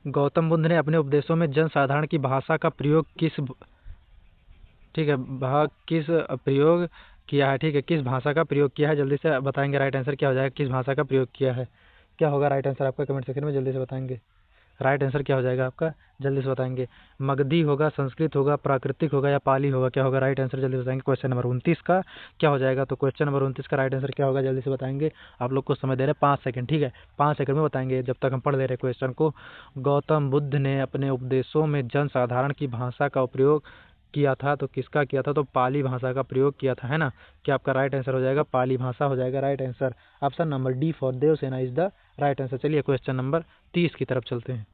गौतम बुद्ध ने अपने उपदेशों में जनसाधारण की भाषा का प्रयोग ठीक है, किस प्रयोग किया है? ठीक है, किस भाषा का प्रयोग किया है? जल्दी से बताएंगे। राइट आंसर क्या हो जाएगा? किस भाषा का प्रयोग किया है? क्या होगा राइट आंसर आपका? कमेंट सेक्शन में जल्दी से बताएंगे। राइट आंसर क्या हो जाएगा आपका? जल्दी से बताएंगे। मगधी होगा, संस्कृत होगा, प्राकृतिक होगा, या पाली होगा? क्या होगा राइट आंसर? जल्दी बताएंगे। क्वेश्चन नंबर 29 का क्या हो जाएगा? तो क्वेश्चन नंबर 29 का राइट आंसर क्या होगा? जल्दी से बताएंगे। आप लोग को समय दे रहे हैं 5 सेकंड। ठीक है, 5 सेकंड में बताएंगे जब तक हम पढ़ ले रहे क्वेश्चन को। गौतम बुद्ध ने अपने उपदेशों में जनसाधारण की भाषा का उपयोग किया था, तो किसका किया था, तो पाली भाषा का प्रयोग किया था, है ना। क्या आपका राइट आंसर हो जाएगा, पाली भाषा हो जाएगा right answer. Option number D for Devsena is the right answer. चलिए क्वेश्चन नंबर 30 की तरफ चलते हैं।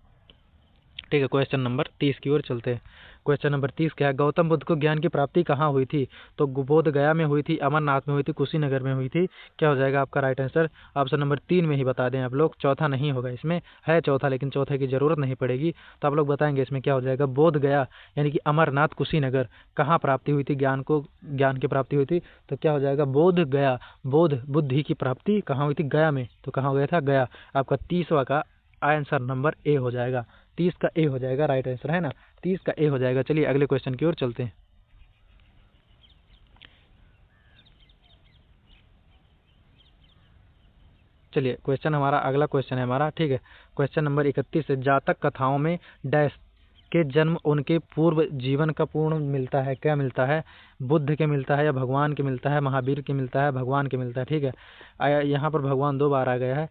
ठीक है, क्वेश्चन नंबर 30 की ओर चलते हैं। क्वेश्चन नंबर 30 क्या है, गौतम बुद्ध को ज्ञान की प्राप्ति कहाँ हुई थी, तो बोध गया में हुई थी, अमरनाथ में हुई थी, कुशीनगर में हुई थी। क्या हो जाएगा आपका राइट आंसर, ऑप्शन नंबर 3 में ही बता दें आप लोग, चौथा नहीं होगा, इसमें है चौथा लेकिन चौथे की जरूरत नहीं पड़ेगी, तो आप लोग बताएंगे इसमें क्या हो जाएगा, बोध गया यानी कि अमरनाथ कुशीनगर कहाँ प्राप्ति हुई थी, ज्ञान की प्राप्ति हुई थी, तो क्या हो जाएगा, बोध गया, बोध बुद्धि की प्राप्ति कहाँ हुई थी, गया में, तो कहाँ हो गया था, गया। आपका 30वां का आंसर नंबर ए हो जाएगा, 30 का ए हो जाएगा राइट आंसर, है ना, 30 का ए हो जाएगा। चलिए अगले क्वेश्चन की ओर चलते हैं। चलिए क्वेश्चन हमारा अगला क्वेश्चन है हमारा, ठीक है, क्वेश्चन नंबर 31 है, जातक कथाओं में डैश के जन्म उनके पूर्व जीवन का पूर्ण मिलता है, क्या मिलता है, बुद्ध के मिलता है या भगवान के मिलता है, महावीर के मिलता है, भगवान के मिलता है। ठीक है, यहाँ पर भगवान 2 बार आ गया है,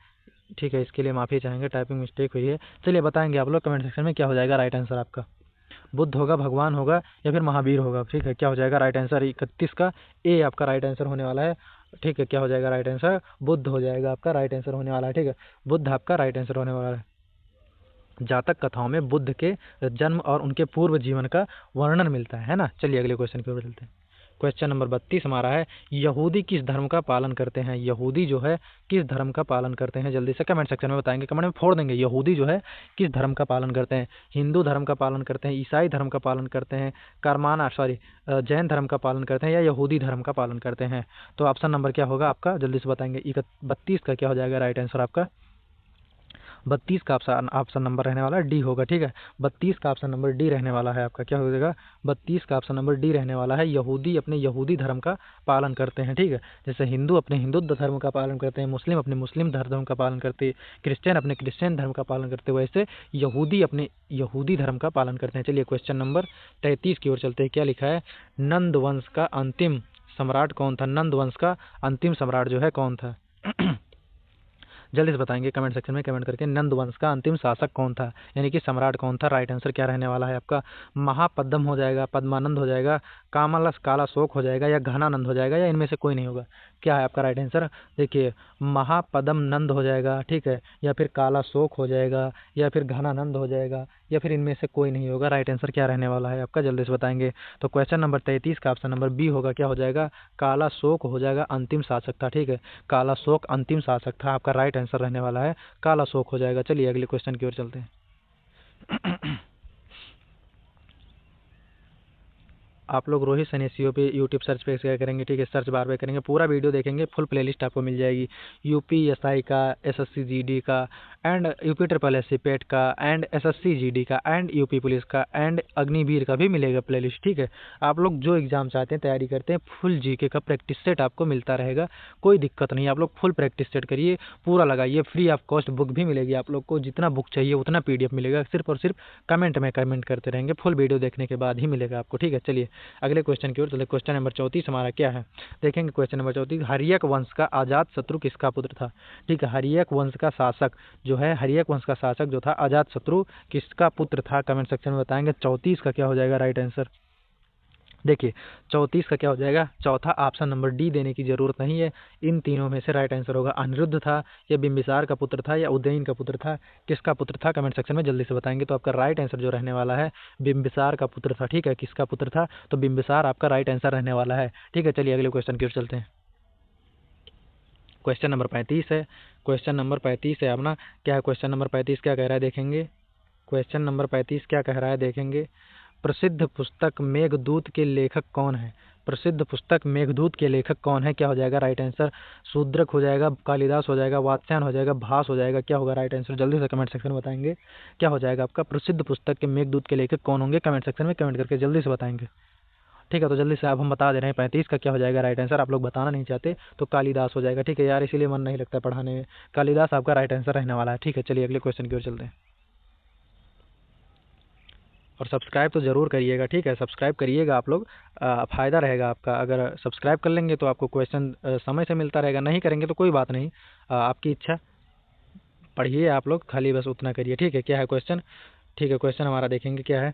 ठीक है, इसके लिए माफ़ी चाहेंगे, टाइपिंग मिस्टेक हुई है। चलिए बताएंगे आप लोग कमेंट सेक्शन में क्या हो जाएगा राइट आंसर आपका, बुद्ध होगा, भगवान होगा या फिर महावीर होगा। ठीक है, क्या हो जाएगा राइट आंसर, 31 का ए आपका राइट आंसर होने वाला है। ठीक है, क्या हो जाएगा राइट आंसर, बुद्ध हो जाएगा आपका राइट आंसर होने वाला है। ठीक है, बुद्ध आपका राइट आंसर होने वाला है। जातक कथाओं में बुद्ध के जन्म और उनके पूर्व जीवन का वर्णन मिलता है ना। चलिए अगले क्वेश्चन की ओर चलते हैं। क्वेश्चन नंबर 32 हमारा है, यहूदी किस धर्म का पालन करते हैं, यहूदी जो है किस धर्म का पालन करते हैं, जल्दी से कमेंट सेक्शन में बताएंगे, कमेंट में फोड़ देंगे, यहूदी जो है किस धर्म का पालन करते हैं, हिंदू धर्म का पालन करते हैं, ईसाई धर्म का पालन करते हैं, जैन धर्म का पालन करते हैं या यहूदी धर्म का पालन करते हैं। तो ऑप्शन नंबर क्या होगा आपका, जल्दी से बताएंगे, 32 का क्या हो जाएगा राइट आंसर आपका, 32 का ऑप्शन नंबर रहने वाला है डी होगा। ठीक है, 32 का ऑप्शन नंबर डी रहने वाला है आपका, क्या हो जाएगा, 32 का ऑप्शन नंबर डी रहने वाला है, यहूदी अपने यहूदी धर्म का पालन करते हैं। ठीक है, जैसे हिंदू अपने हिंदू धर्म का पालन करते हैं, मुस्लिम अपने मुस्लिम धर्म का पालन करते हैं, क्रिश्चियन अपने क्रिश्चियन धर्म का पालन करते हैं, वैसे यहूदी अपने यहूदी धर्म का पालन करते हैं। चलिए क्वेश्चन नंबर 33 की ओर चलते हैं। क्या लिखा है, नंद वंश का अंतिम सम्राट कौन था, नंद वंश का अंतिम सम्राट जो है कौन था जल्दी से बताएंगे कमेंट सेक्शन में कमेंट करके, नंद वंश का अंतिम शासक कौन था, यानी कि सम्राट कौन था। राइट आंसर क्या रहने वाला है आपका, महापद्म हो जाएगा, पद्मानंद हो जाएगा, कालाशोक हो जाएगा या घनानंद हो जाएगा या इनमें से कोई नहीं होगा। क्या है आपका राइट आंसर, देखिए महापद्म नंद हो जाएगा, ठीक है, या फिर कालाशोक हो जाएगा या फिर घनानंद हो जाएगा या फिर इनमें से कोई नहीं होगा। राइट आंसर क्या रहने वाला है आपका, जल्दी से बताएंगे। तो क्वेश्चन नंबर 33 का ऑप्शन नंबर बी होगा, क्या हो जाएगा, कालाशोक हो जाएगा, अंतिम शासक था। ठीक है, कालाशोक अंतिम शासक था, आपका राइट आंसर रहने वाला है कालाशोक हो जाएगा। चलिए अगले क्वेश्चन की ओर चलते हैं। आप लोग रोहित सनेसियो पे यूट्यूब सर्च पे क्या करेंगे, ठीक है, सर्च बार पे करेंगे, पूरा वीडियो देखेंगे, फुल प्लेलिस्ट आपको मिल जाएगी, यूपीएसआई का, एसएससी जीडी का एंड यूपी ट्रिपल एससी पेट का एंड एसएससी जीडी का एंड यूपी पुलिस का एंड अग्निवीर का भी मिलेगा प्लेलिस्ट। ठीक है, आप लोग जो एग्जाम चाहते हैं तैयारी करते हैं, फुल जीके का प्रैक्टिस सेट आपको मिलता रहेगा, कोई दिक्कत नहीं, आप लोग फुल प्रैक्टिस सेट करिए, पूरा लगाइए, फ्री ऑफ कॉस्ट बुक भी मिलेगी आप लोग को, जितना बुक चाहिए उतना पीडीएफ मिलेगा, सिर्फ और सिर्फ कमेंट में कमेंट करते रहेंगे, फुल वीडियो देखने के बाद ही मिलेगा आपको। ठीक है, चलिए अगले क्वेश्चन की ओर चलिए। क्वेश्चन नंबर 34 हमारा क्या है, देखेंगे क्वेश्चन नंबर 34, हर्यक वंश का अजात शत्रु किसका पुत्र था। ठीक है, हर्यक वंश का शासक जो है, हर्यक वंश का शासक जो था अजात शत्रु किसका पुत्र था, कमेंट सेक्शन में बताएंगे। 34 का क्या हो जाएगा राइट आंसर, देखिए 34 का क्या हो जाएगा, चौथा ऑप्शन नंबर डी देने की जरूरत नहीं है, इन तीनों में से राइट आंसर होगा, अनिरुद्ध था या बिंबिसार का पुत्र था या उदयन का पुत्र था, किसका पुत्र था, कमेंट सेक्शन में जल्दी से बताएंगे। तो आपका राइट आंसर जो रहने वाला है बिंबिसार का पुत्र था। ठीक है, किसका पुत्र था, तो बिंबिसार आपका राइट आंसर रहने वाला है। ठीक है, चलिए अगले क्वेश्चन की ओर चलते हैं। क्वेश्चन नंबर 35 है, क्वेश्चन नंबर 35 है अपना, क्या है क्वेश्चन नंबर 35 क्या कह रहा है देखेंगे, क्वेश्चन नंबर 35 क्या कह रहा है देखेंगे, प्रसिद्ध पुस्तक मेघदूत के लेखक कौन है, प्रसिद्ध पुस्तक मेघदूत के लेखक कौन है, क्या हो जाएगा राइट आंसर, शूद्रक हो जाएगा, कालिदास हो जाएगा, वात्स्यायन हो जाएगा, भास हो जाएगा, क्या होगा राइट आंसर, जल्दी से कमेंट सेक्शन में बताएंगे क्या हो जाएगा आपका, प्रसिद्ध पुस्तक के मेघदूत के लेखक कौन होंगे, कमेंट सेक्शन में कमेंट करके जल्दी से बताएंगे। ठीक है, तो जल्दी से अब हम बता दे रहे हैं 35 का क्या हो जाएगा राइट आंसर, आप लोग बताना नहीं चाहते तो कालिदास हो जाएगा। ठीक है यार, इसीलिए मन नहीं लगता पढ़ाने में, कालिदास आपका राइट आंसर रहने वाला है। ठीक है, चलिए अगले क्वेश्चन की ओर चलते हैं, और सब्सक्राइब तो ज़रूर करिएगा। ठीक है, सब्सक्राइब करिएगा आप लोग, फ़ायदा रहेगा आपका, अगर सब्सक्राइब कर लेंगे तो आपको क्वेश्चन समय से मिलता रहेगा, नहीं करेंगे तो कोई बात नहीं, आपकी इच्छा, पढ़िए आप लोग, खाली बस उतना करिए। ठीक है, क्या है क्वेश्चन, ठीक है, क्वेश्चन हमारा देखेंगे क्या है,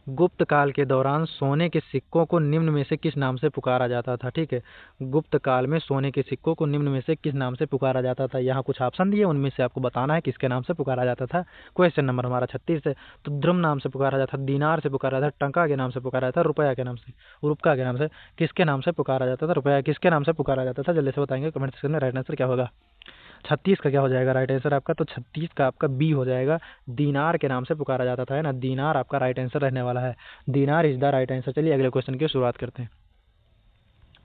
गुप्त काल के दौरान सोने के सिक्कों को निम्न में से किस नाम से पुकारा जाता था? ठीक है, गुप्त काल में सोने के सिक्कों को निम्न में से किस नाम से पुकारा जाता था? यहाँ कुछ ऑप्शन दिए, उनमें से आपको बताना है किसके नाम से पुकारा जाता था। क्वेश्चन नंबर हमारा 36 है। तो द्रम नाम से पुकारा जाता था, दीनार से पुकारा जाता था, टंका के नाम से पुकारा जाता था, रुपया के नाम से, रुपका के नाम से, किसके नाम से पुकारा जाता था? रुपया किसके नाम से पुकारा जाता था? जल्दी से बताएंगे कमेंट सेक्शन में। राइट आंसर क्या होगा? 36 का क्या हो जाएगा राइट आंसर आपका? तो 36 का आपका बी हो जाएगा, दीनार के नाम से पुकारा जाता था, है ना। दीनार आपका राइट आंसर रहने वाला है। दीनार इज द राइट आंसर। चलिए अगले क्वेश्चन की शुरुआत करते हैं।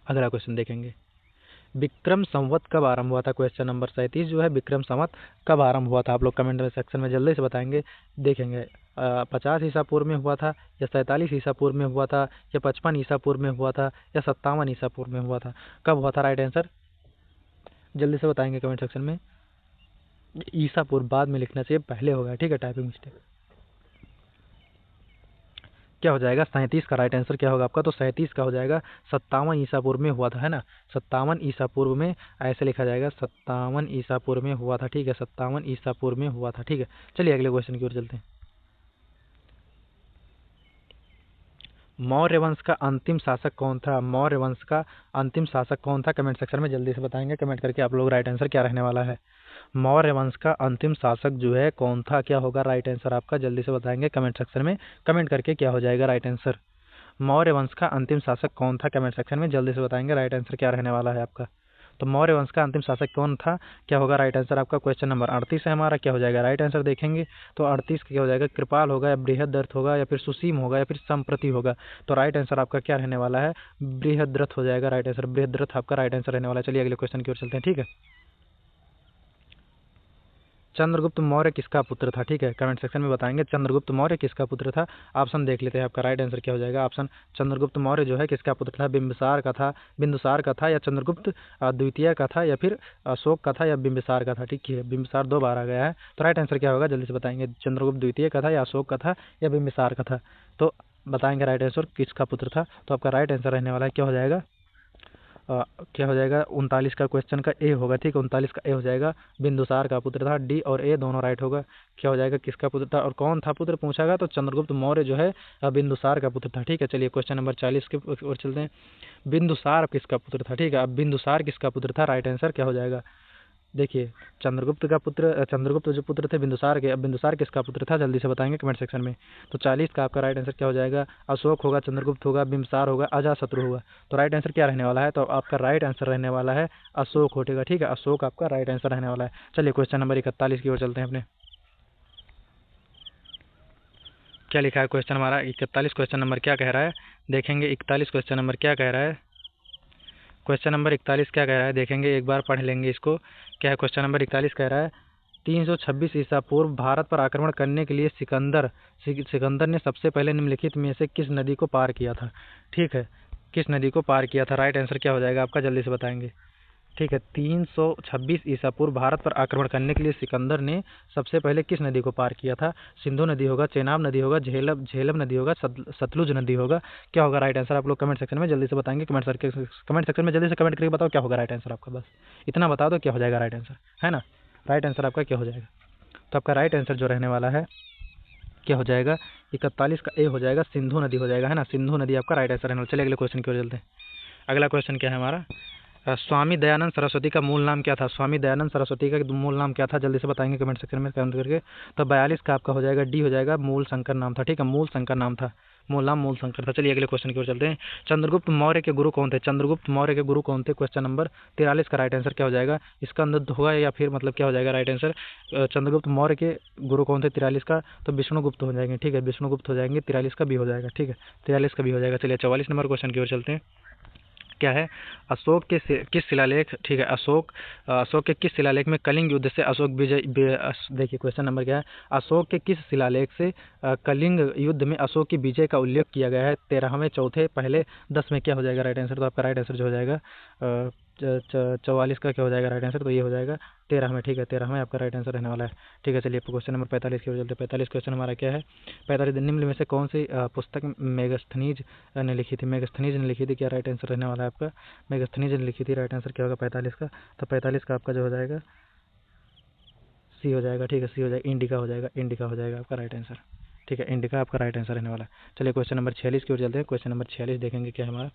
अगला क्वेश्चन देखेंगे, विक्रम संवत कब आरंभ हुआ था? क्वेश्चन नंबर 37 जो है, विक्रम संवत कब आरंभ हुआ था? आप लोग कमेंट सेक्शन में जल्दी से बताएंगे। देखेंगे 50 ईसा पूर्व में हुआ था, या 47 ईसा पूर्व में हुआ था, या 55 ईसा पूर्व में हुआ था, या 57 ईसा पूर्व में हुआ था? कब हुआ था राइट आंसर? जल्दी से बताएंगे कमेंट सेक्शन में। ईसा पूर्व बाद में लिखना चाहिए, पहले होगा, ठीक है, टाइपिंग मिस्टेक। क्या हो जाएगा? 37 का राइट आंसर क्या होगा आपका? तो 37 का हो जाएगा 57 ईसा पूर्व में हुआ था, है ना। 57 ईसा पूर्व में ऐसे लिखा जाएगा, 57 ईसा पूर्व में हुआ था, ठीक है, 57 ईसा पूर्व में हुआ था, ठीक है। चलिए अगले क्वेश्चन की ओर चलते हैं। मौर्य वंश का अंतिम शासक कौन था? मौर्य वंश का अंतिम शासक कौन था? कमेंट सेक्शन में जल्दी से बताएंगे, कमेंट करके आप लोग राइट आंसर क्या रहने वाला है। मौर्य वंश का अंतिम शासक जो है कौन था? क्या होगा राइट आंसर आपका? जल्दी से बताएंगे कमेंट सेक्शन में, कमेंट करके क्या हो जाएगा राइट आंसर। मौर्य वंश का अंतिम शासक कौन था? कमेंट सेक्शन में जल्दी से बताएंगे, राइट आंसर क्या रहने वाला है आपका। तो मौर्य वंश का अंतिम शासक कौन था? क्या होगा राइट आंसर आपका? क्वेश्चन नंबर 38 है हमारा, क्या हो जाएगा राइट आंसर देखेंगे। तो 38 क्या हो जाएगा? कृपाल होगा, या बृहद्रथ होगा, या फिर सुसीम होगा, या फिर संप्रति होगा? तो राइट आंसर आपका क्या रहने वाला है? बृहद्रथ हो जाएगा राइट आंसर। बृहद्रथ आपका राइट आंसर रहने वाला है। चलिए अगले क्वेश्चन की ओर चलते हैं, ठीक है। चंद्रगुप्त मौर्य किसका पुत्र था? ठीक है, कमेंट सेक्शन में बताएंगे चंद्रगुप्त मौर्य किसका पुत्र था। ऑप्शन देख लेते हैं, आपका राइट आंसर क्या हो जाएगा। ऑप्शन, चंद्रगुप्त मौर्य जो है किसका पुत्र था? बिंबिसार का था, बिंदुसार का था, या चंद्रगुप्त द्वितीय का था, या फिर अशोक का था, या बिंबिसार का था? ठीक है, बिंबिसार 2 बार आ गया है, तो राइट आंसर क्या होगा जल्दी से बताएंगे। चंद्रगुप्त द्वितीय का था, या अशोक का था, या बिंबिसार का था? तो बताएंगे राइट आंसर किसका पुत्र था। तो आपका राइट आंसर रहने वाला है, क्या हो जाएगा? क्या हो जाएगा? 39 का क्वेश्चन का ए होगा, ठीक है, 39 का ए हो जाएगा, बिंदुसार का पुत्र था। डी और ए दोनों राइट होगा। क्या हो जाएगा? किसका पुत्र था और कौन था पुत्र पूछा गया, तो चंद्रगुप्त मौर्य जो है बिंदुसार का पुत्र था, ठीक है। चलिए क्वेश्चन नंबर 40 के ओर चलते हैं। बिंदुसार किसका पुत्र था? ठीक है, अब बिंदुसार किसका पुत्र था? राइट आंसर क्या हो जाएगा? देखिए, चंद्रगुप्त का पुत्र, चंद्रगुप्त जो पुत्र थे बिंदुसार के, अब बिंदुसार किसका पुत्र था? जल्दी से बताएंगे कमेंट सेक्शन में। तो 40 का आपका राइट आंसर क्या हो जाएगा? अशोक होगा, चंद्रगुप्त होगा, बिंबिसार होगा, अजातशत्रु होगा? तो राइट आंसर क्या रहने वाला है? तो आपका राइट आंसर रहने वाला है अशोक होगा, ठीक है, अशोक आपका राइट आंसर रहने वाला है। चलिए क्वेश्चन नंबर 41 की ओर चलते हैं अपने। क्या लिखा है क्वेश्चन हमारा 41? क्वेश्चन नंबर क्या कह रहा है देखेंगे। 41 क्वेश्चन नंबर क्या कह रहा है? क्वेश्चन नंबर 41 क्या कह रहा है देखेंगे, एक बार पढ़ लेंगे इसको। क्या है क्वेश्चन नंबर 41? कह रहा है 326 ईसा पूर्व भारत पर आक्रमण करने के लिए सिकंदर ने सबसे पहले निम्नलिखित में से किस नदी को पार किया था? ठीक है, किस नदी को पार किया था? राइट आंसर क्या हो जाएगा आपका? जल्दी से बताएंगे। ठीक है, 326 ईसा पूर्व भारत पर आक्रमण करने के लिए सिकंदर ने सबसे पहले किस नदी को पार किया था? सिंधु नदी होगा, चेनाब नदी होगा, झेलम नदी होगा, सतलुज नदी होगा? क्या होगा राइट आंसर? आप लोग कमेंट सेक्शन में जल्दी से बताएंगे। कमेंट सेक्शन में जल्दी से कमेंट करके बताओ क्या होगा राइट आंसर आपका। बस इतना बता दो क्या हो जाएगा राइट आंसर, है ना। राइट आंसर आपका क्या हो जाएगा? तो आपका राइट आंसर जो रहने वाला है, क्या हो जाएगा? 41 का ए हो जाएगा, सिंधु नदी हो जाएगा, है ना। सिंधु नदी आपका राइट आंसर रहने वाला। चलिए अगले क्वेश्चन की ओर चलते हैं। अगला क्वेश्चन क्या है हमारा? स्वामी दयानंद सरस्वती का मूल नाम क्या था? स्वामी दयानंद सरस्वती का मूल नाम क्या था? जल्दी से बताएंगे कमेंट सेक्शन में कमेंट करके। तो 42 का आपका हो जाएगा, डी हो जाएगा, मूल शंकर नाम था, ठीक है, मूल शंकर नाम था, मूल नाम मूल शंकर था। चलिए अगले क्वेश्चन की ओर चलते हैं। चंद्रगुप्त मौर्य के गुरु कौन थे? चंद्रगुप्त मौर्य के गुरु कौन थे? क्वेश्चन नंबर 43 का राइट आंसर क्या हो जाएगा? इसका अंदर होगा, या फिर मतलब क्या हो जाएगा राइट आंसर? चंद्रगुप्त मौर्य के गुरु कौन थे 43 का? तो विष्णुगुप्त हो जाएंगे, ठीक है, विष्णुगुप्त हो जाएंगे। 43 का भी हो जाएगा, ठीक है, 43 का भी हो जाएगा। चलिए 44 नंबर क्वेश्चन की ओर चलते हैं। क्या है? अशोक के किस शिलालेख, ठीक है, अशोक के किस शिलालेख में कलिंग युद्ध से अशोक विजय, देखिए क्वेश्चन नंबर क्या है? अशोक के किस शिलालेख से कलिंग युद्ध में अशोक की विजय का उल्लेख किया गया है? 13वें, चौथे, पहले, 10 में? क्या हो जाएगा राइट आंसर? तो आपका राइट आंसर जो हो जाएगा 44 का क्या हो जाएगा राइट आंसर? तो ये हो जाएगा 13 में, ठीक है, 13 में आपका राइट आंसर रहने वाला है। ठीक है, चलिए क्वेश्चन नंबर 45 की ओर चलते हैं। 45 क्वेश्चन हमारा क्या है? 45 निम्न में से कौन सी पुस्तक मेगस्थनीज ने लिखी थी? मेगस्थनीज ने लिखी थी, क्या राइट आंसर रहने वाला है आपका? मेगस्थनीज ने लिखी थी, राइट आंसर क्या होगा 45 का? तो 45 का आपका जो हो जाएगा सी हो जाएगा, ठीक है, सी हो जाएगा, इंडिका हो जाएगा, इंडिका हो जाएगा आपका राइट आंसर। ठीक है, इंडिका आपका राइट आंसर रहने वाला है। चलिए क्वेश्चन नंबर 46 की ओर चलते हैं। क्वेश्चन नंबर 46 देखेंगे क्या है हमारा।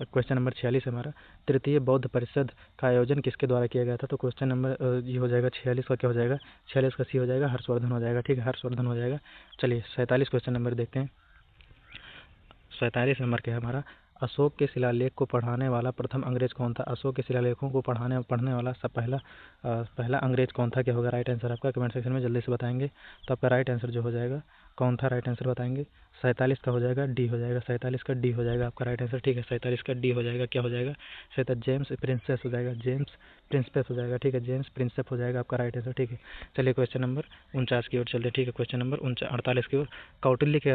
क्वेश्चन नंबर 46 हमारा, तृतीय बौद्ध परिषद का आयोजन किसके द्वारा किया गया था। तो क्वेश्चन नंबर ये हो जाएगा 46 का क्या हो जाएगा, 46 का सी हो जाएगा, हर्षवर्धन हो जाएगा। ठीक है, हर्षवर्धन हो जाएगा। चलिए 47 क्वेश्चन नंबर देखते हैं। 47 नंबर क्या है हमारा, अशोक के शिलालेख को पढ़ाने वाला प्रथम अंग्रेज कौन था। अशोक के शिलालेखों को पढ़ने वाला सब पहला अंग्रेज कौन था। क्या होगा राइट आंसर आपका, कमेंट सेक्शन में जल्दी से बताएंगे। तो आपका राइट आंसर जो हो जाएगा कौन था, राइट आंसर बताएंगे। 47 का हो जाएगा डी हो जाएगा, 47 का डी हो जाएगा आपका राइट आंसर। ठीक है, 47 का डी हो जाएगा। क्या हो जाएगा, जेम्स प्रिंसेस हो जाएगा, जेम्स प्रिंसेप हो जाएगा। ठीक है, जेम्स प्रिंसेप हो जाएगा आपका राइट आंसर। ठीक है, चलिए क्वेश्चन नंबर 49 की ओर चलते हैं। ठीक है, क्वेश्चन नंबर 48 की ओर, कौटिल्य के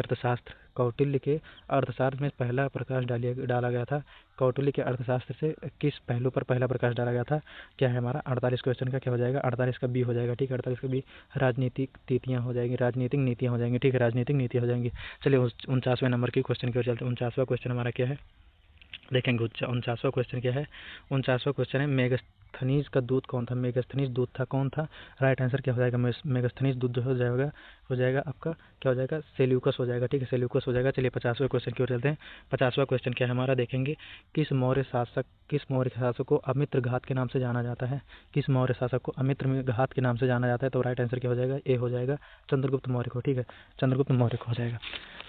अर्थशास्त्र में पहला प्रकाश डाला गया था। कौटिल्य के अर्थशास्त्र से किस पहलू पर पहला प्रकाश डाला गया था। क्या है हमारा 48 क्वेश्चन का क्या हो जाएगा, 48 का बी हो जाएगा। ठीक है, 48 का बी, राजनीतिक नीतियाँ हो जाएंगी, राजनीतिक नीतियाँ हो जाएंगी। ठीक है, राजनीतिक नीतियाँ हो जाएंगी। चलिए 49वें नंबर की क्वेश्चन की ओर चलते हैं। 49वां क्वेश्चन हमारा क्या है देखेंगे। 49वां क्वेश्चन क्या है, 49वां क्वेश्चन है, मेगास्थनीज का दूत कौन था। मेगास्थनीज दूत था कौन था, राइट आंसर क्या हो जाएगा, मेगास्थनीज दूत जो हो जाएगा आपका क्या हो जाएगा, सेल्यूकस हो जाएगा। ठीक है, सेल्यूकस हो जाएगा। चलिए 50वें क्वेश्चन की ओर चलते हैं। 50वां क्वेश्चन क्या है हमारा देखेंगे, किस मौर्य शासक को अमित्र घात के नाम से जाना जाता है। किस मौर्य शासक को अमित्र घात के नाम से जाना जाता है। तो राइट आंसर क्या हो जाएगा, ए हो जाएगा, चंद्रगुप्त मौर्य को। ठीक है, चंद्रगुप्त मौर्य को हो जाएगा।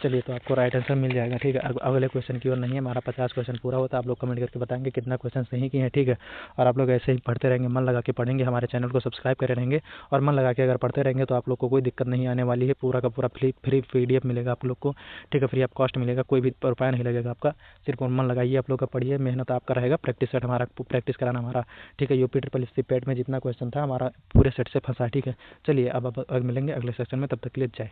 चलिए तो आपको राइट आंसर मिल जाएगा। ठीक है, अगले क्वेश्चन की ओर नहीं है, हमारा 50 क्वेश्चन पूरा होता है। आप लोग कमेंट करके बताएंगे कितना क्वेश्चन सही किए हैं। ठीक है, और आप लोग ऐसे ही पढ़ते रहेंगे, मन लगा के पढ़ेंगे, हमारे चैनल को सब्सक्राइब करे रहेंगे और मन लगा के अगर पढ़ते रहेंगे तो आप लोग को कोई दिक्कत नहीं आने वाली है। पूरा का पूरा फ्री PDF मिलेगा आप लोग को। ठीक है, फ्री ऑफ कॉस्ट मिलेगा, कोई भी रुपया नहीं लगेगा आपका। सिर्फ मन लगाइए, आप लोग का पढ़िए, मेहनत आपका रहेगा। प्रैक्टिस सेट हमारा प्रैक्टिस कराना हमारा। ठीक है, UP पेट में जितना क्वेश्चन था हमारा पूरे सेट से फंसा। ठीक है, चलिए अब मिलेंगे अगले सेक्शन में, तब तक के लिए जय।